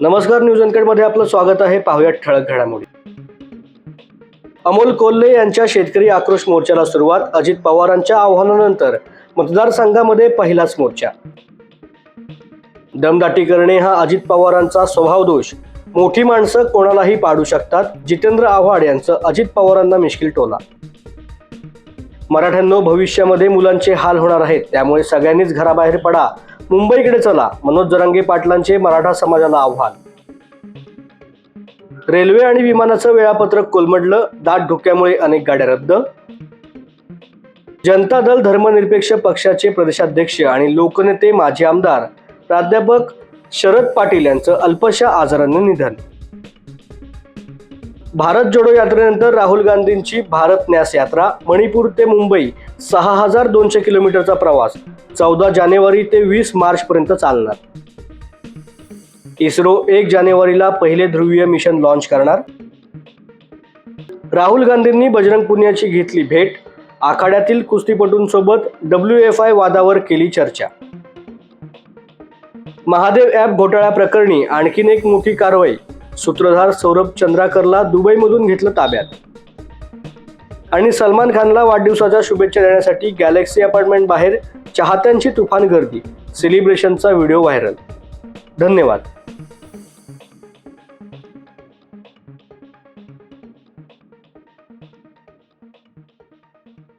नमस्कार, न्यूज अनकटमध्ये आपलं स्वागत आहे. पाहूयात ठळक घडामोडी. अमोल कोल्हे यांच्या शेतकरी आक्रोश मोर्चाला सुरुवात. अजित पवारांच्या आव्हानानंतर मतदारसंघामध्ये पहिलाच मोर्चा. दमदाटी करणे हा अजित पवारांचा स्वभाव दोष. मोठी माणसं कोणालाही पाडू शकतात. जितेंद्र आव्हाड यांचं अजित पवारांना मिश्किल टोला. मराठ्यांनो, भविष्यामध्ये मुलांचे हाल होणार आहेत, त्यामुळे सगळ्यांनीच घराबाहेर पडा. मुंबईकडे चला. मनोज जरांगे पाटलांचे मराठा समाजाला आव्हान. रेल्वे आणि विमानाचं वेळापत्रक कोलमडलं. दाट धुक्यामुळे अनेक गाड्या रद्द. जनता दल धर्मनिरपेक्ष पक्षाचे प्रदेशाध्यक्ष आणि लोकनेते माजी आमदार प्राध्यापक शरद पाटील यांचं अल्पशा आजाराने निधन. भारत जोडो यात्रेनंतर राहुल गांधींची भारत न्यास यात्रा. मणिपूर ते मुंबई 6200 किलोमीटरचा प्रवास 14 जानेवारी ते 20 मार्च पर्यंत चालणार. इस्रो 1 जानेवारीला पहिले ध्रुवीय मिशन लॉन्च करणार. राहुल गांधींनी बजरंग पुनियाची घेतली भेट. आखाड्यातील कुस्तीपटूंसोबत WFI वादावर केली चर्चा. महादेव ॲप घोटाळा प्रकरणी आणखीन एक मोठी कारवाई. सूत्रधार सौरभ चंद्राकरला दुबईमधून घेतलं ताब्यात. आणि सलमान खानला वाढदिवसाच्या शुभेच्छा देण्यासाठी गॅलेक्सी अपार्टमेंट बाहेर चाहत्यांची तुफान गर्दी. सेलिब्रेशनचा व्हिडिओ व्हायरल. धन्यवाद.